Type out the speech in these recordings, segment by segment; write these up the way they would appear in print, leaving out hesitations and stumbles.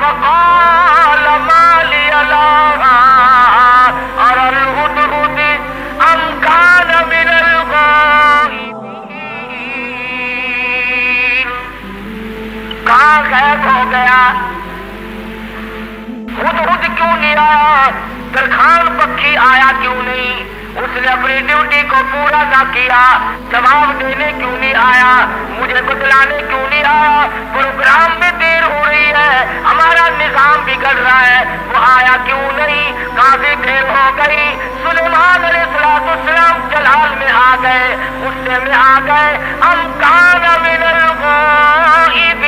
فقال ما لي لا أرى الهدهد أم كان من الغائبين، کہاں غائب ہو گیا، ہدہد کیوں نہیں آیا، درخان پکھی آیا کیوں نہیں، اس نے اپنی ڈیوٹی کو پورا نہ کیا، جواب دینے کیوں نہیں آیا، مجھے بتلانے کیوں نہیں آیا، پروگرام میں دیر ہو رہی ہے، ہمارا نظام بگڑ رہا ہے، وہ آیا کیوں نہیں، کافی دیر ہو گئی۔ سلیمان علیہ السلام جلال میں آ گئے، غصے میں آ گئے، ہم کان من الغائبین،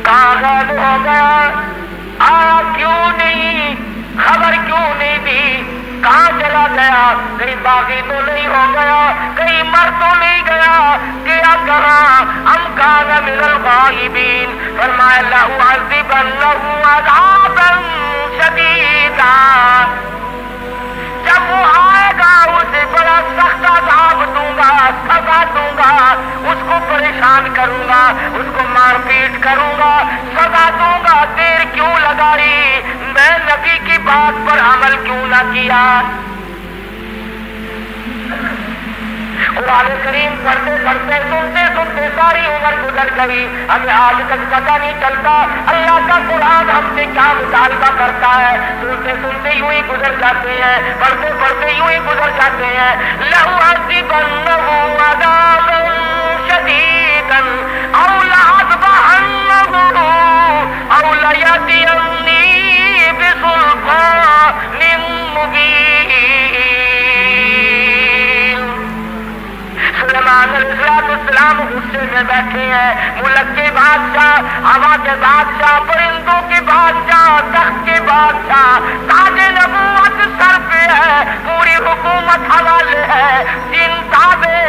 کہاں غائب ہو گیا، آیا کیوں نہیں، خبر کیوں نہیں دی، کہاں چلا گیا، کہیں باغی تو نہیں ہو گیا، کہیں مر تو نہیں گیا، کیا کہاں، ہم کان من الغائبین، فرمایا لأعذبنہ عذابا شدیدا، جب وہ آئے گا اسے بڑا سخت عذاب دوں گا، سزا دوں گا، اس کو پریشان کروں گا، اس کو مار پیٹ کروں گا، سزا دوں گا، دیر کیوں لگائی، میں نبی کی بات پر عمل کیوں نہ کیا۔ قرآن کریم پڑھتے پڑھتے سنتے سنتے ساری عمر گزر گئی، ہمیں آج تک پتہ نہیں چلتا اللہ کا قرآن ہم سے کیا مطالبہ کرتا ہے، سنتے سنتے یوں ہی گزر جاتے ہیں، پڑھتے پڑھتے یوں ہی گزر جاتے ہیں۔ لَأُعَذِّبَنَّهُ عَذَابًا شَدِيدًا أَوْ لَأَذْبَحَنَّهُ أَوْ لَيَأْتِيَنِّي بِسُلْطَانٍ مُبِينٍ۔ سلیمان علیہ السلام غصے میں بیٹھے ہیں، ملک کے بادشاہ، ہوا کے بادشاہ، پرندوں کے بادشاہ، تخت کے بادشاہ، تاج نبوت سر پہ ہے، پوری حکومت حوالے ہے، جن تابع،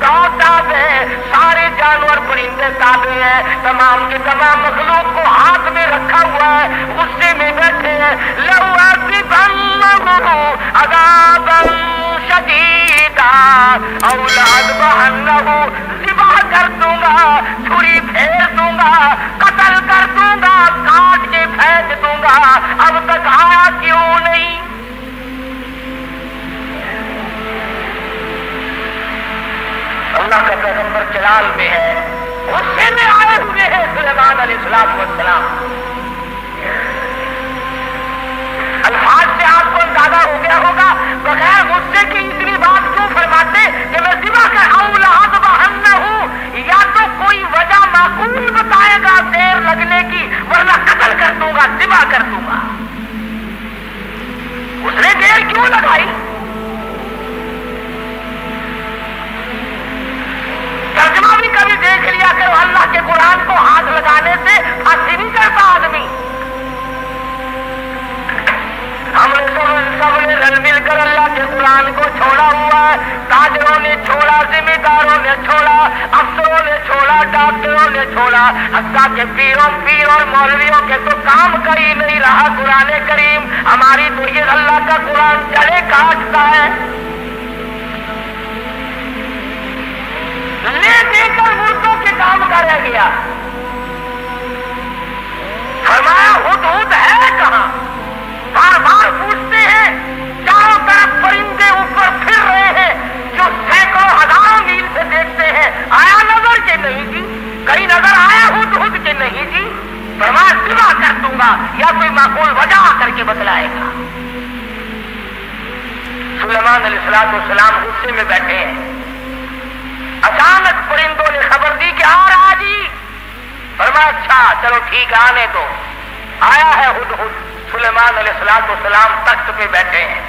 گو تابع، سارے جانور پرندے تابع ہیں، تمام کے تمام مخلوق کو ہاتھ میں رکھا ہوا ہے، غصے میں بیٹھے ہیں۔ لَأُعَذِّبَنَّهُ عَذَابًا شَدِيدًا أَوْ لَأَذْبَحَنَّهُ، ذبح کر دوں گا، چھری پھیر دوں گا، قتل کر دوں گا، کاٹ کے پھینک دوں گا، اب تک آیا کیوں نہیں۔ اللہ کا پیغمبر جلال میں ہے، غصے میں آئے ہوئے ہیں سلیمان علیہ السلام۔ الفاظ سے آپ کو اندازہ ہو گیا ہوگا، بغیر غصے کی اتنی بات کیوں فرماتے کہ میں ذبح کر أَوْ لَأَذْبَحَنَّهُ، یا تو کوئی وجہ معقول بتائے گا دیر لگنے کی، ورنہ قتل کر دوں گا، ذبح کر دوں گا۔ اس نے دیر کیوں لگائی؟ ترجمہ بھی کبھی دیکھ لیا کرو، اللہ کے قرآن کو ہاتھ لگانے سے پھانسی نہیں کرتا آدمی۔ ہم نے سب نے رل مل کر اللہ کے قرآن کو چھوڑا ہوا ہے، تاجروں نے چھوڑا، ذمہ داروں نے چھوڑا، افسروں نے چھوڑا، ڈاکٹروں نے چھوڑا، حتیٰ کہ پیروں اور مولویوں کے تو کام کا ہی نہیں رہا قرآن کریم۔ ہماری تو یہ اللہ کا قرآن جڑے کاٹتا ہے، لے دے کر مردوں کے کام کا رہ گیا۔ فرمایا ہدہد ہے کہاں، بار بار پوچھتے ہیں، چاروں طرف پرندے اوپر پھر رہے ہیں جو سینکڑوں ہزاروں میل سے دیکھتے ہیں، آیا نظر کے نہیں جی، کہیں نظر آیا ہدہد کے نہیں جی، فرمایا ذبح کر دوں گا یا کوئی معقول وجہ آ کر کے بتلائے گا۔ سلیمان علیہ السلام غصے میں بیٹھے ہیں، اچانک پرندوں نے خبر دی کہ آ رہا جی، فرمایا اچھا چلو ٹھیک ہے آنے دو۔ آیا ہے ہدہد، سلیمان علیہ السلام تخت پہ بیٹھے ہیں۔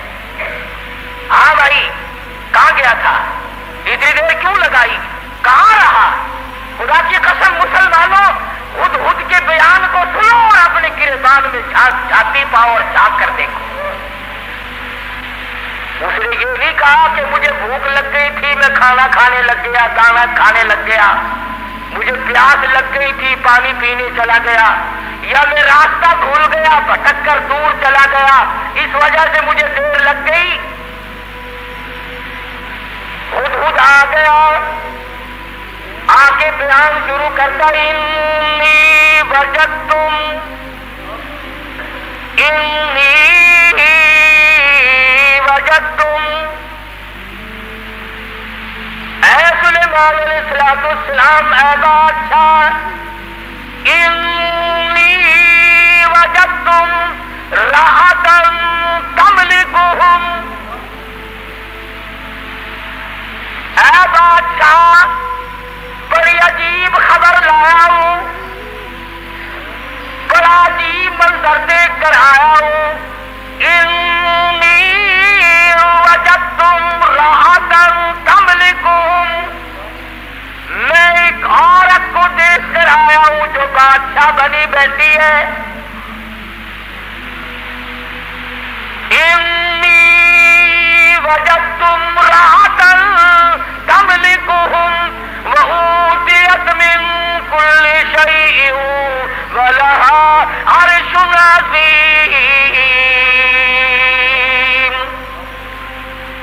ہاں بھائی کہاں گیا تھا، اتنی دیر کیوں لگائی، کہاں رہا؟ خدا کی قسم مسلمانوں، ہدہد کے بیان کو سنو اور اپنے گریبان میں چھاتی پاؤ اور جھانک کر دیکھو۔ اس نے یہ نہیں کہا کہ مجھے بھوک لگ گئی تھی میں کھانا کھانے لگ گیا، دانا کھانے لگ گیا، مجھے پیاس لگ گئی تھی پانی پینے چلا گیا، یا میں راستہ بھول گیا بھٹک کر دور چلا گیا اس وجہ سے مجھے دیر لگ گئی۔ خود آ گیا، آ کے بیان شروع کرتا انی وجدتم اے سلیمان علیہ السلام اے بادشاہ، انی وجدتم راحتا تملکہم، اے بادشاہ بڑی عجیب خبر لایا ہوں، بڑا عجیب منظر دیکھ کر آیا ہوں، انی وجدتم راحتا تملکہم، میں ایک عورت کو دیکھ کر آیا ہوں جو بادشاہ بنی بیٹھی ہے، انی وجدتم راحتا تملکہم وأوتيت من كل شيء ولها عرش عظيم۔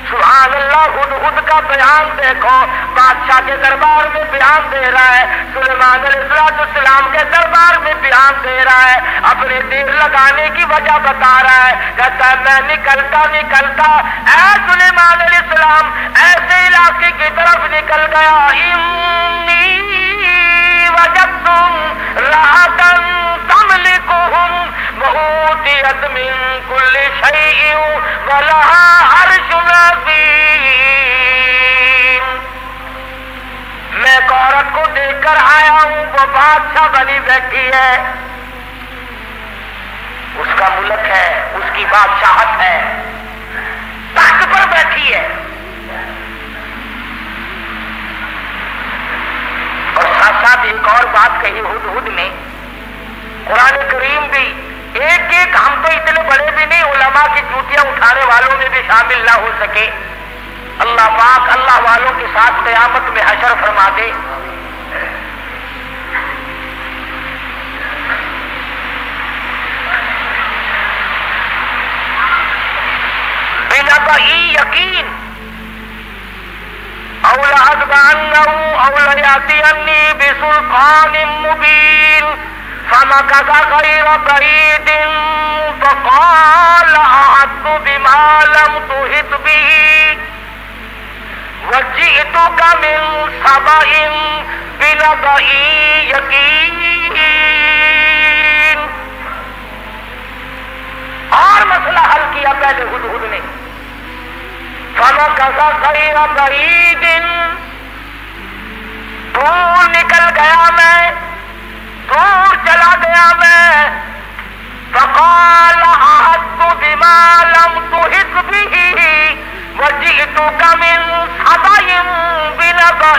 سبحان اللہ، ہدہد کا بیان دیکھو، بادشاہ کے دربار میں بیان دے رہا ہے، سلیمان علیہ السلام کے دربار میں بیان دے رہا ہے، اپنے دیر لگانے کی وجہ بتا رہا ہے، کہتا ہے میں نکلتا اے سلیمان علیہ السلام ایسے علاقے کی طرف نکل گیا، انی وجدتم راحتا تملکہم وأوتیت من کل شیء ولها عرش عظیم۔ میں ایک عورت کو دیکھ کر آیا ہوں، وہ بادشاہ بنی بیٹھی ہے، اس کا ملک ہے، اس کی بادشاہت ہے، تخت پر بیٹھی ہے، اور ساتھ ساتھ ایک اور بات کہی ہدہد نے، قرآن کریم بھی ایک ہم تو اتنے بڑے بھی نہیں، علماء کی چوٹیاں اٹھانے والوں میں بھی شامل نہ ہو سکے، اللہ پاک اللہ والوں کے ساتھ قیامت میں حشر فرما دے۔ بنبئی یقین او لأتبعنه او ليأتيني بسلطان مبين فمكث غير بعيد فقال أحطت بما لم تحط به وجئتك من سبأ بنبأ يقين۔ اور مسئلہ حل کیا پہلے ہدہد نے، فمكث غير بعيد، دور نکل گیا میں، دور چلا گیا میں، فقال أحطت بما لم تحط به وجئتك من سبأ بنبأ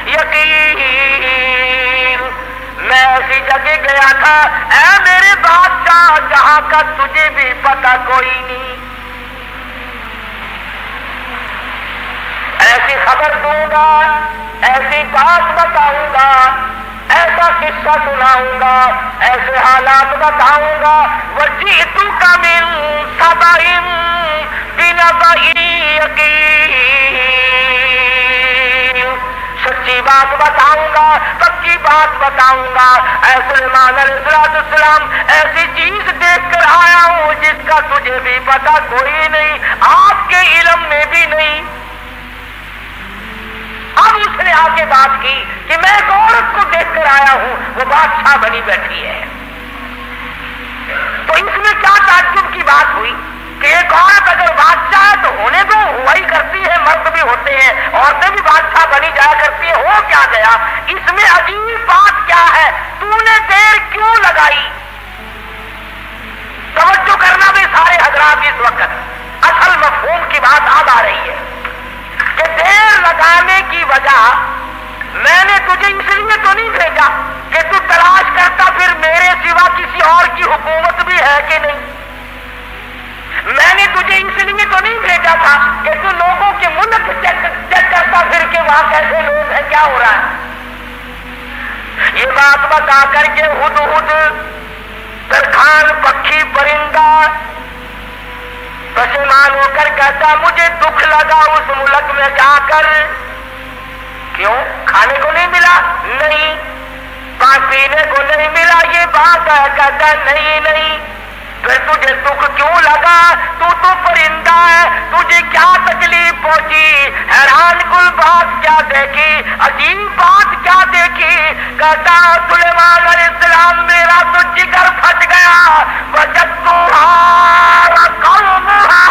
يقين۔ میں ایسی جگہ گیا تھا اے میرے بادشاہ جہاں کا تجھے بھی پتہ کوئی نہیں، ایسی خبر دوں گا، ایسی بات بتاؤں گا، ایسا قصہ سناؤں گا، ایسے حالات بتاؤں گا، وجئتک من سبأ بنبأ یقین، سچی بات بتاؤں گا، پکی بات بتاؤں گا۔ اے سلیمان علیہ السلام ایسی چیز دیکھ کر آیا ہوں جس کا تجھے بھی پتہ کوئی نہیں، آپ کے علم میں بھی نہیں۔ اب اس نے آ کے بات کی کہ میں ایک عورت کو دیکھ کر آیا ہوں، وہ بادشاہ بنی بیٹھی ہے، تو اس میں کیا تعجب کی بات ہوئی کہ ایک عورت اگر بادشاہ ہے تو ہونے تو ہوا ہی کرتی ہے، مرد بھی ہوتے ہیں، عورتیں بھی بادشاہ بنی جایا کرتی ہیں، ہو کیا گیا؟ اس میں عجیب بات کیا ہے؟ تو نے دیر کیوں لگائی؟ توجہ کرنا بھی سارے حضرات اس وقت، اصل مفہوم کی بات اب آ رہی ہے کہ دیر لگانے کی وجہ میں نے تجھے اس لیے تو نہیں بھیجا کہ تو تلاش کرتا پھر میرے سوا کسی اور کی حکومت بھی ہے کہ نہیں، میں نے تجھے اس لیے تو نہیں بھیجا وہاں کیسے لوگ ہیں، کیا ہو رہا ہے؟ یہ بات بتا کر کے ہدہد ترکھان پکھی پرندہ پشیمان ہو کر کہتا مجھے دکھ لگا اس ملک میں جا کر. کیوں؟ کھانے کو نہیں ملا؟ نہیں. پینے کو نہیں ملا؟ یہ بات ہے. کہتا نہیں. پھر تجھے دکھ کیوں لگا؟ تو پرندہ ہے، تجھے کیا تکلیف پہنچی؟ حیران کل بات کیا دیکھی، عجیب بات کیا دیکھی؟ کہتا سلیمان علیہ السلام میرا تو جگر پھٹ گیا. وجدتها وقومها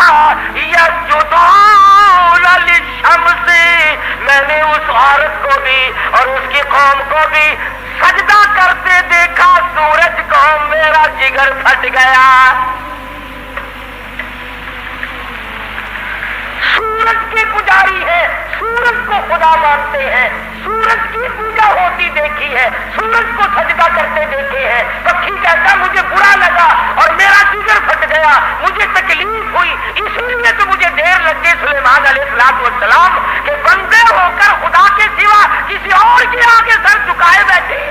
يسجدون للشمس، میں نے اس عورت کو بھی اور اس کی قوم کو بھی سجدہ کرتے دیکھا سورج کو، میرا جگر پھٹ گیا. سورج کے پجاری ہیں، سورج کو خدا مانتے ہیں، سورج کی پوجا ہوتی دیکھی ہے، سورج کو سجدہ کرتے دیکھے ہیں. پکھی کہتا مجھے برا لگا اور میرا جگر پھٹ گیا، مجھے تکلیف ہوئی، اسی لیے تو مجھے دیر لگ گئی سلیمان علیہ السلام کہ بندے ہو کر خدا کے سوا کسی اور کے آگے سر جھکائے بیٹھے.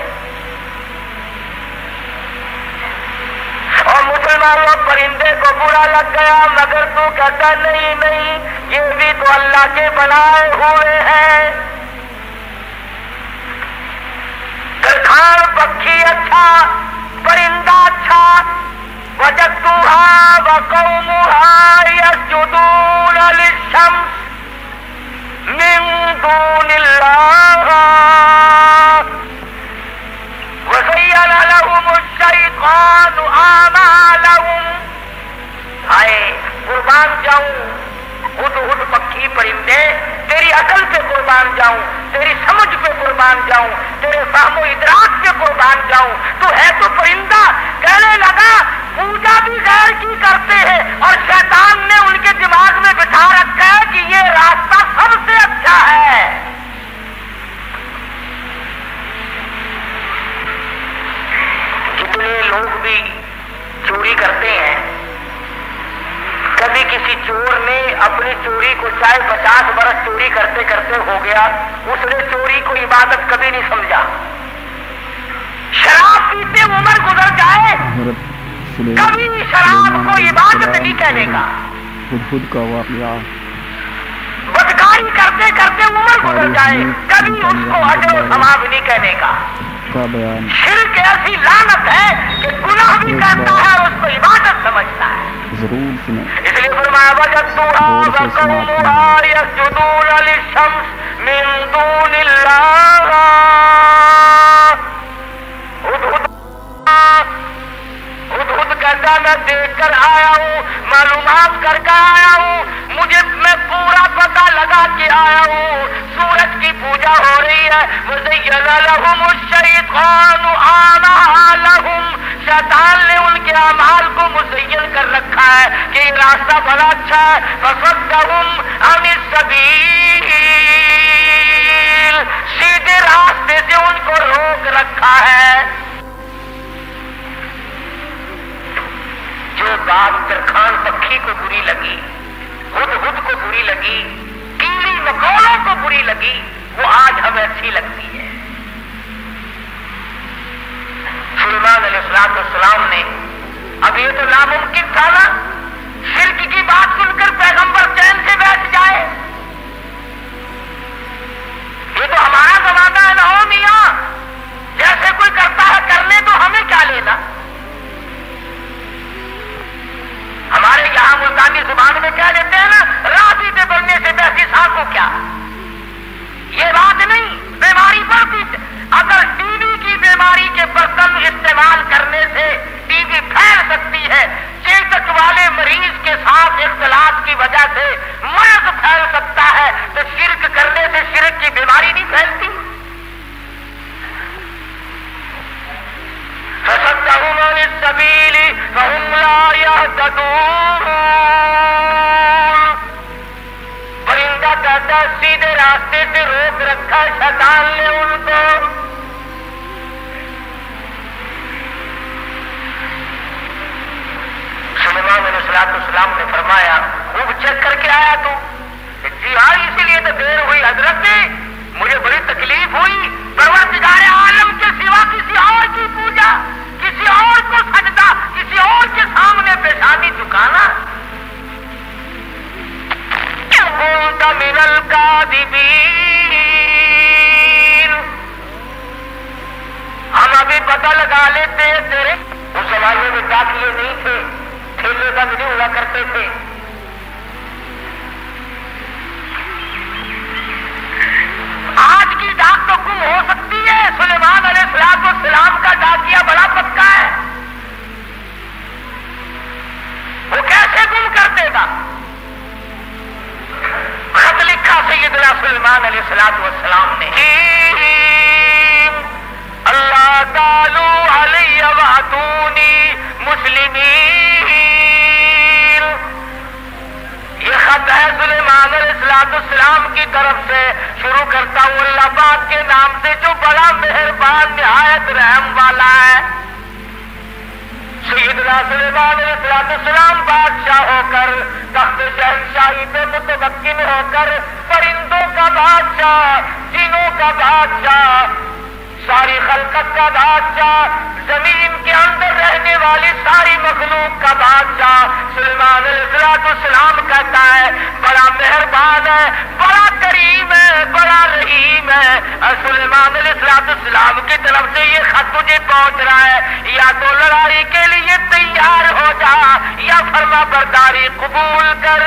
اور مسلمانوں پرندے کو برا لگ گیا، مگر تو کہتا نہیں، یہ بھی تو اللہ کے بنائے ہوئے ہیں. ترکھان پکھی اچھا، پرندہ اچھا. وجدتها وقومها يسجدون للشمس من دون الله وزين لهم الشيطان أعمالهم. ہائے قربان جاؤں ہدہد پکھی پرندے، تیری عقل پہ قربان جاؤں، تیری سمجھ پہ قربان جاؤں، تیرے فہم و ادراک پہ قربان جاؤں. تو ہے تو پرندہ. کہنے لگا پوجا بھی غیر کی کرتے ہیں اور شیطان نے ان کے دماغ میں بٹھا رکھا ہے کہ یہ راستہ سب سے اچھا ہے. جتنے لوگ بھی چوری کرتے ہیں، کبھی کسی چور نے اپنی چوری کو چاہے 50 برس چوری کرتے کرتے ہو گیا، اس نے چوری کو عبادت کبھی نہیں سمجھا. شراب پیتے عمر گزر جائے، کبھی شراب کو عبادت نہیں کہنے کا. خود کا واقعہ. بدکاری کرتے کرتے عمر گزر جائے، کبھی اس کو اجر و ثواب نہیں کہنے کا. شرک ایسی لعنت ہے کہ گناہ بھی کرتا ہے اور اس کو عبادت سمجھتا ہے. ضرور سنیں. اس لیے فرمایا وجدتها وقومها يسجدون للشمس من دون الله. ہدہد کہتا میں دیکھ کر آیا ہوں، معلومات کر کے آیا ہوں، میں پورا پتہ لگا کے آیا ہوں. سورج کی پوجا ہو رہی ہے. وزین لهم الشیطان اعمالهم، شیطان نے ان کے اعمال کو مزین کر رکھا ہے کہ یہ راستہ بڑا اچھا ہے. فصدهم عن السبیل، سیدھے راستے سے ان کو روک رکھا ہے. جو بات ترکھان پکھی کو بری لگی، ہدہد کو بری لگی، کیڑی مکوڑوں کو بری لگی، وہ آج ہمیں اچھی لگتی ہے. سلیمان علیہ السلام نے، اب یہ تو ناممکن تھا نا شرک کی بات سن کر پیغمبر چین سے بیٹھ جائے. یہ تو ہمارا زمانہ ہے نا ہو میاں، جیسے کوئی کرتا ہے کرنے تو ہمیں کیا لینا. ہمارے یہاں ملتانی زبان میں کہہ دیتے ہیں نا راضی پہ بڑھنے سے بہتی سانپ کو کیا. یہ بات نہیں، بیماری بڑھتی. اگر ٹی وی کی بیماری کے برتن استعمال کرنے سے ٹی وی پھیل سکتی ہے، چیتک والے مریض کے ساتھ اختلاط کی وجہ سے مرض پھیل سکتا ہے، تو شرک کرنے سے شرک کی بیماری نہیں پھیلتی. فصدهم عن السبيل فهم لا يهتدون. پرندہ کہتا سیدھے راستے سے روک رکھا شیطان نے ان کو. سلیمان علیہ السلام نے فرمایا خوب چیک کر کے آیا تو؟ جی ہاں، اسی لیے تو دیر ہوئی حضرت. مجھے بڑی تکلیف ہوئی پروردگار عالم کے سوا کسی اور کی پوجا، کسی اور کو سجدہ، کسی اور کے سامنے پیشانی جھکانا. كنت من الكاذبين. ہم ابھی پتہ لگا لیتے ہیں تیرے. اس زمانے میں ڈاکیے نہیں تھے، ٹھیلے بند نہیں ہوا کرتے تھے. آج کی ڈاک تو گم ہو سکتی ہے، سلیمان علیہ السلام کا ڈاکیا بڑا پکا ہے. وہ کیسے گم کر دے گا؟ خط لکھا سیدنا سلیمان علیہ السلام نے، اللہ تعالی علیہ وعدونی مسلمین. یہ خط ہے سلیمان علیہ السلام کی طرف سے. شروع کرتا ہوں اللہ پاک کے نام سے جو بڑا مہربان نہایت رحم والا ہے. سیدنا سلیمان علیہ السلام بادشاہ ہو کر تخت شہنشاہی پہ متمکن ہو کر پرندوں کا بادشاہ، جنوں کا بادشاہ، ساری خلقت کا بادشاہ، زمین کے اندر رہنے والی ساری مخلوق کا بادشاہ سلیمان علیہ السلام کہتا ہے بڑا مہربان ہے، بڑا کریم ہے، بڑا رحیم ہے. سلیمان علیہ السلام کی طرف سے یہ خط تجھے پہنچ رہا ہے، یا تو لڑائی کے لیے تیار ہو جا یا فرما برداری قبول کر.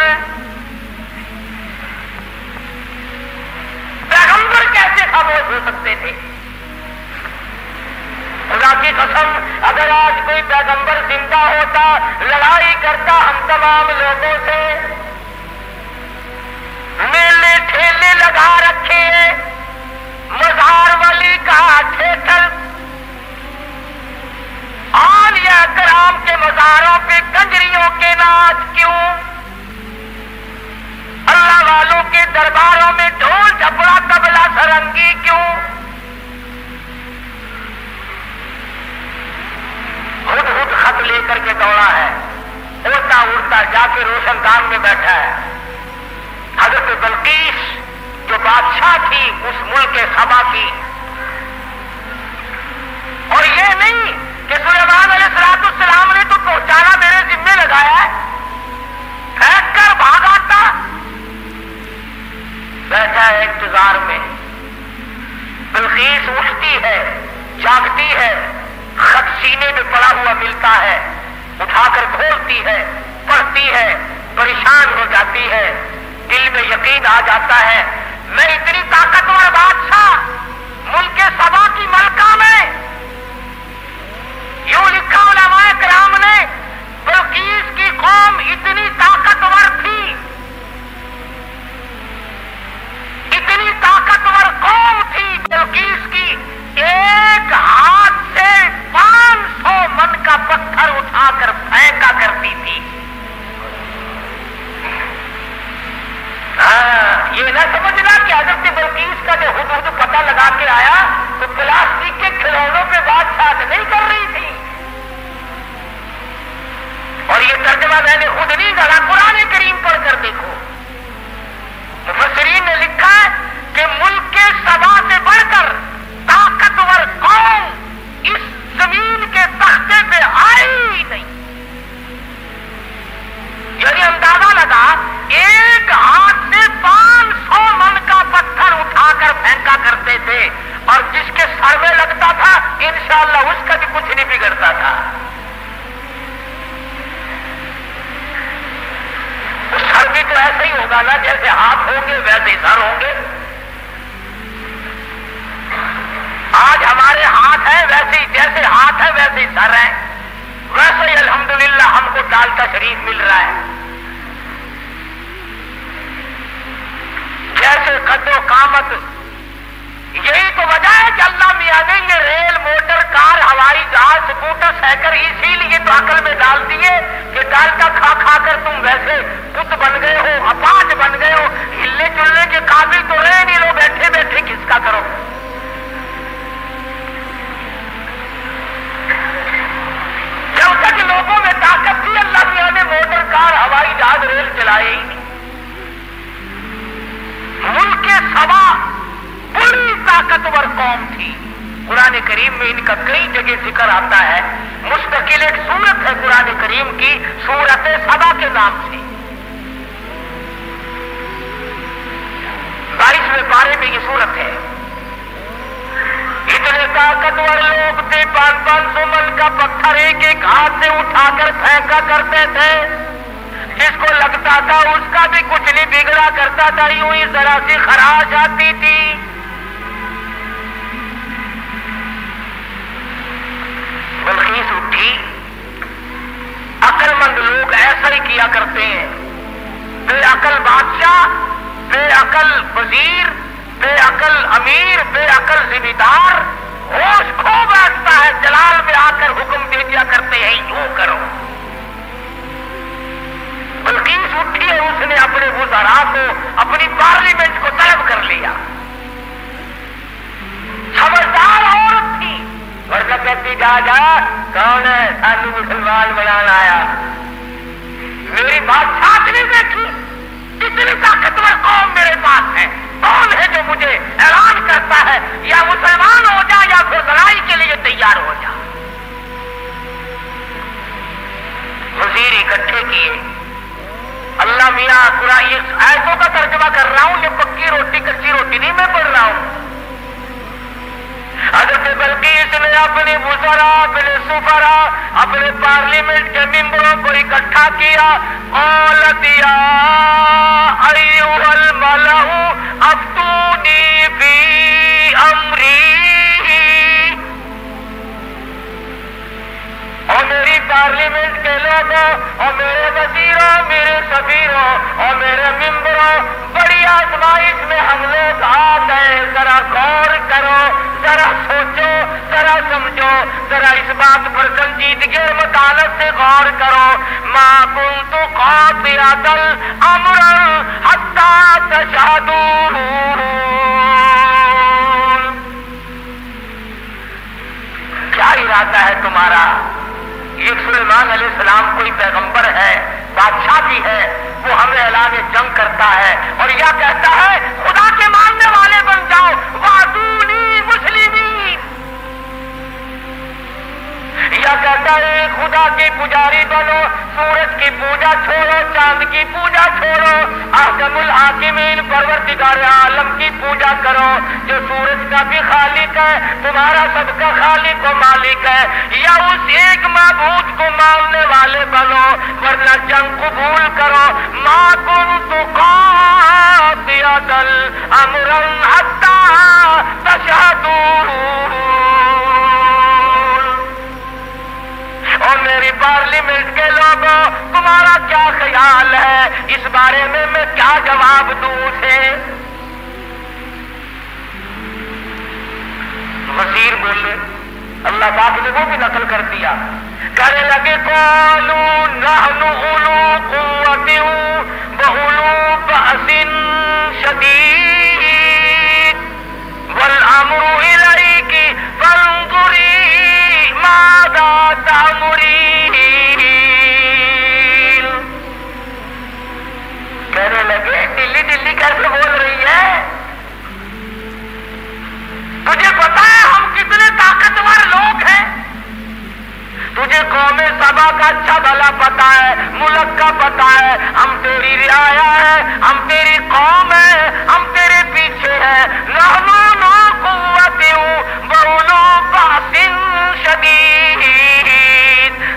پیغمبر کیسے خاموش ہو سکتے تھے؟ خدا کی قسم اگر آج کوئی پیغمبر زندہ ہوتا لڑائی کرتا ہم تمام لوگوں سے. میلے ٹھیلے لگا رکھے ہیں، مزار ولی کا ٹھیکر، اولیاء کرام کے مزاروں پہ کنجریوں کے ناچ کیوں؟ اللہ والوں کے درباروں میں ڈھول جھپڑا طبلہ سرنگی کیوں؟ خود خط لے کر کے دوڑا ہے، اڑتا اڑتا جا کے روشن دان میں بیٹھا ہے. حضرت بلقیس جو بادشاہ تھی اس ملک سبا کی. اور یہ نہیں کہ سلیمان علیہ السلام نے تو پہنچانا میرے ذمے لگایا ہے، پھینک کر بھاگ آتا. بیٹھا ہے انتظار میں. بلقیس اٹھتی ہے، جاگتی ہے، خط سینے میں پڑا ہوا ملتا ہے، اٹھا کر کھولتی ہے، پڑھتی ہے، پریشان ہو جاتی ہے. دل میں یقین آ جاتا ہے میں اتنی طاقتور بادشاہ ملک سبا کی ملکہ میں. یوں لکھا علماء کرام نے بلقیس کی قوم اتنی طاقتور تھی، اتنی طاقتور قوم تھی بلقیس کی، ایک ہاتھ سے 500 من کا پتھر اٹھا کر پھینکا کرتی تھی. یہ نہ سمجھنا کہ حضرت بلقیس کا جو حدود پتہ لگا کے آیا تو پلاسٹک کے کھلونوں پہ بادشاہ نہیں کر رہی تھی. اور یہ ترجمہ میں نے خود نہیں کرا، قرآن کریم پڑھ کر دیکھو. مفسرین نے لکھا ہے کہ ملک کے سبا سے بڑھ کر طاقتور قوم اس زمین کے تختے پہ آئی ہی نہیں. یعنی اندازہ لگا ایک ہاتھ سے 500 من کا پتھر اٹھا کر پھینکا کرتے تھے، اور جس کے سر میں لگتا تھا انشاءاللہ اس کا بھی کچھ نہیں بگڑتا تھا. اس سر بھی تو ایسے ہی ہوگا نا، جیسے ہاتھ ہوں گے ویسے ہی سر ہوں گے. آج ہمارے ہاتھ ہیں ویسے ہی، جیسے ہاتھ ہے ویسے ہی سر ہے. ویسے ہی الحمدللہ ہم کو ڈال کا شریف مل رہا ہے. جیسے قد و قامت. یہی تو وجہ ہے کہ اللہ میاں نے یہ ریل، موٹر، کار، ہوائی جہاز، سکوٹر، سائیکل اسی لیے تو عقل میں ڈال دیے کہ ڈال کا کھا کھا کر تم ویسے بت بن گئے ہو، اپاج بن گئے ہو. ہلنے چلنے کے قابل تو رہے نہیں، لو بیٹھے بیٹھے کس کا کرو. جب تک لوگوں میں طاقت تھی اللہ میاں نے موٹر، کار، ہوائی جہاز، ریل چلائے ہی نہیں. ملک سبا ان کا کئی جگہ ذکر آتا ہے. مستقل ایک سورت ہے قرآن کریم کی سورت سبا کے نام سے. 22ویں پارے میں یہ سورت ہے. اتنے طاقتور لوگ تھے 500 من کا پتھر ایک ایک ہاتھ سے اٹھا کر پھینکا کرتے تھے. جس کو لگتا تھا اس کا بھی کچھ نہیں بگڑا کرتا تھا, یوں ہی ذرا سی خراش آتی تھی. بلقیس اٹھی. عقل مند لوگ ایسا ہی کیا کرتے ہیں. بے عقل بادشاہ, بے عقل وزیر, بے عقل امیر, بے عقل ذمہ دار ہوش کھو بیٹھتا ہے. جلال میں آ کر حکم دے دیا کرتے ہیں یوں کرو. بلقیس اٹھی ہے, اس نے اپنے وزراء کو, اپنی پارلیمنٹ کو طلب کر لیا. سمجھدار عورت تھی, ورنہ کہتی جا کون ہے سانو مسلمان بنانا آیا. میری بادشاہ نہیں دیکھی کتنی طاقتور قوم میرے پاس ہے. کون ہے جو مجھے اعلان کرتا ہے یا مسلمان ہو جا یا پھر لڑائی کے لیے تیار ہو جا. وزیر اکٹھے کیے. اللہ میاں قرآن آیتوں کا ترجمہ کر رہا ہوں, یہ پکی روٹی کچی روٹی نہیں میں پڑھ رہا ہوں. حضرت بلقیس نے اپنے وزراء, اپنے سفراء, اپنے پارلیمنٹ کے ممبروں کو اکٹھا کیا. قالت یا ایھا الملأ افتونی فی امری, اور میری پارلیمنٹ کے لوگوں اور میرے وزیروں, میرے سفیروں اور میرے ممبروں, بڑی آزمائش میں ہم لوگ آ گئے. ذرا غور کرو, ذرا سوچو, ذرا سمجھو, ذرا اس بات پر سنجیدگی اور مطالعہ سے غور کرو. ما کنت قاطعۃ امرا حتی تشہدون. کیا ارادہ ہے تمہارا؟ یہ سلیمان علیہ السلام کوئی پیغمبر ہے, بادشاہ بھی ہے, وہ ہمیں اعلان جنگ کرتا ہے اور یہ کہتا ہے خدا کے ماننے والے بن جاؤ. وادونی مسلمین, یا کہتا ہے خدا کی پجاری بنو, سورج کی پوجا چھوڑو, چاند کی پوجا چھوڑو, احکم الحاکمین پروردگار عالم کی پوجا کرو جو سورج کا بھی خالق ہے, تمہارا سب کا خالق و مالک ہے. یا اس ایک معبود کو ماننے والے بنو, ورنہ جنگ قبول کرو. ما کنت قاطعۃ امرا حتی تشہدون. اور میری پارلیمنٹ کے لوگوں, تمہارا کیا خیال ہے اس بارے میں کیا جواب دوں اسے؟ وزیر بولے, اللہ پاک نے وہ بھی نقل کر دیا. کہنے لگے قالوا نحن اولو قوۃ واولو بأس شدید والامر الیک فانظری ماذا تأمرین. کہنے لگے دلی دلی کیسے بول رہی ہے؟ تجھے پتا ہے ہم کتنے طاقتور لوگ ہیں؟ تجھے قوم سبا کا اچھا بھلا پتا ہے, ملک کا پتا ہے. ہم تیری رعایا ہے, ہم تیری قوم ہے, ہم تیرے پیچھے ہیں. نحن اولو قوۃ واولو بأس شدید,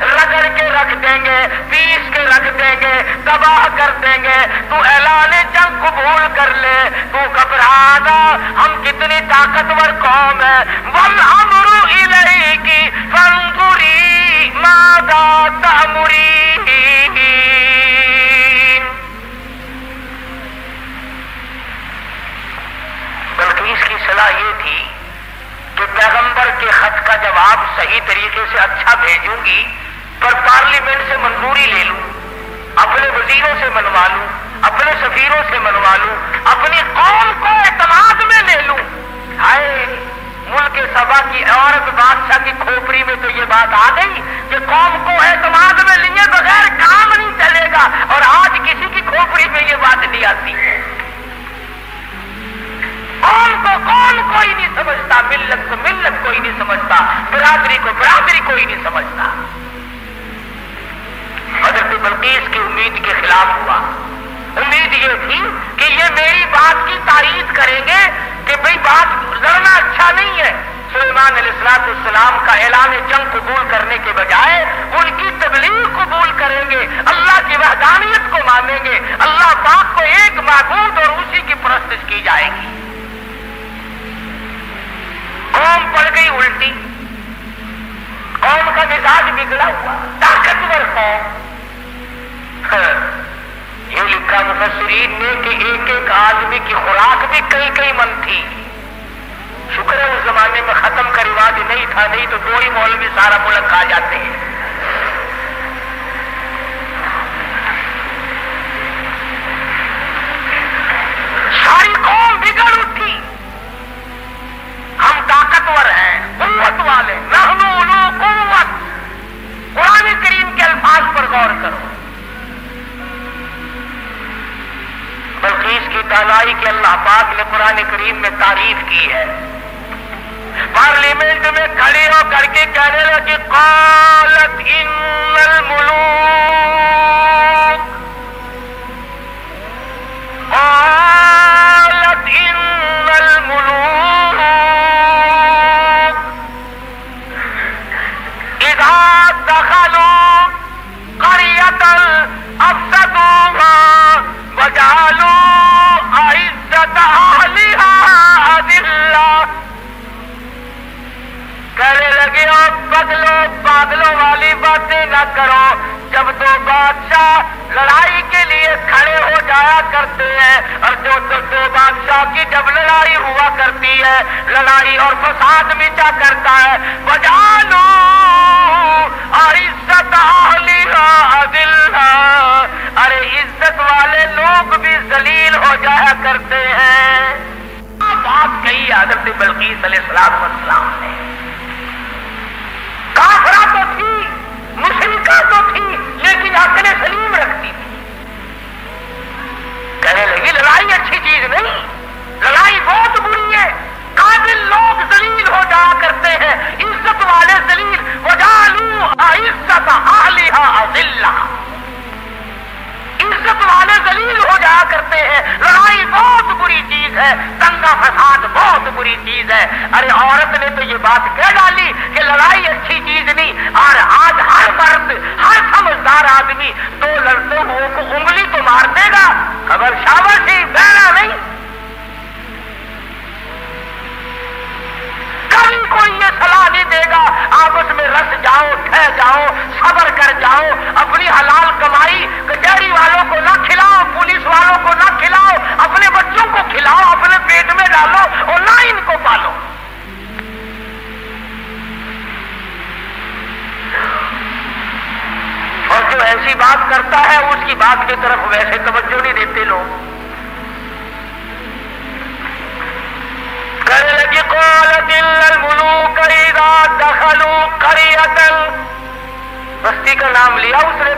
رگڑ کے رکھ دیں گے, پیس کے رکھ دیں گے, تباہ کر دیں گے. تو اعلان جنگ قبول کر لے, تو گھبرا نہ, ہم کتنی طاقتور قوم ہے. والامر الیک فانظری ماذا تأمرین. بلقیس کی صلاح یہ تھی کہ پیغمبر کے خط کا جواب صحیح طریقے سے اچھا بھیجوں گی, پر پارلیمنٹ سے منظوری لے لوں, اپنے وزیروں سے منوا لوں, اپنے سفیروں سے منوا لوں, اپنی قوم کو اعتماد میں لے لوں. ہائے ملک سبا کی عورت بادشاہ کی کھوپڑی میں تو یہ بات آ گئی کہ قوم کو اعتماد میں لیے بغیر بلقیس کی امید کے خلاف ہوا. امید یہ تھی کہ یہ میری بات کی تائید کریں گے کہ بھئی بات لڑنا اچھا نہیں ہے. سلیمان علیہ السلام کا اعلان جنگ قبول کرنے کے بجائے ان کی تبلیغ قبول کریں گے, اللہ کی وحدانیت کو مانیں گے, اللہ پاک کو ایک معبود اور اسی کی پرستش کی جائے گی. قوم پڑ گئی الٹی, قوم کا مزاج بگڑا ہوا, طاقتور قوم. یہ لکھا مفسرین نے کہ ایک ایک آدمی کی خوراک بھی کئی من تھی. شکر ہے اس زمانے میں ختم کا رواج نہیں تھا, نہیں تو 2 ہی مولوی سارا ملک کھا جاتے ہیں. ساری قوم بگڑ اٹھی. ہم طاقتور ہیں, قوت والے, نحن اولو قوت. قرآن کریم کے الفاظ پر غور کرو. بلقیس کی تازائی کے اللہ پاک نے قرآن کریم میں تعریف کی ہے. پارلیمنٹ میں کھڑے ہو کر کے کہنے لگے قالت ان الملوک, قالت ان الملوک اذا دخلوا قریۃ افسدوها وجعلوا اعزۃ اہلها اذلہ. کہنے لگے اور پاگلوں والی باتیں نہ کرو. جب 2 بادشاہ لڑائی کے لیے کھڑے ہو جایا کرتے ہیں اور جو 2 بادشاہ کی جب لڑائی ہوا کرتی ہے, لڑائی اور فساد مچا کرتا ہے, وجعلوا اعزۃ اہلها اذلہ. ارے عزت والے لوگ بھی ذلیل ہو جایا کرتے ہیں. بات کہی حضرت بلقیس علیہ السلام نے. کافرہ تو تھی, مشرکہ تو تھی, لیکن عقل سلیم رکھتی تھی. کہنے لگی لڑائی اچھی چیز نہیں, لڑائی بہت بری ہے. قابل لوگ ذلیل ہو جایا کرتے ہیں, عزت والے ذلیل. وجعلوا اعزۃ اہلها اذلہ. عزت والے ذلیل ہو جایا کرتے ہیں. لڑائی بہت بری چیز ہے, دنگا فساد بہت بری چیز ہے. ارے عورت نے تو یہ بات کہہ ڈالی کہ لڑائی اچھی چیز نہیں. اور آج ہر مرد, ہر سمجھدار آدمی 2 لڑتے ہوئے کو انگلی تو مار دے گا, خبر شاباشی, بہنا نہیں. کبھی کوئی یہ صلاح نہیں دے گا آپس میں رس جاؤ, ٹھہ جاؤ, صبر کر جاؤ, اپنی حلال کمائی کچہری والوں کو نہ کھلاؤ, پولیس والوں کو نہ کھلاؤ, اپنے بچوں کو کھلاؤ, اپنے پیٹ میں ڈالو اور نہ ان کو پالو. اور جو ایسی بات کرتا ہے اس کی بات کی طرف ویسے توجہ نہیں دیتے لوگ. کہنے لگی قالت ان الملوک اذا دخلوا قریۃ. بستی کا نام لیا اس نے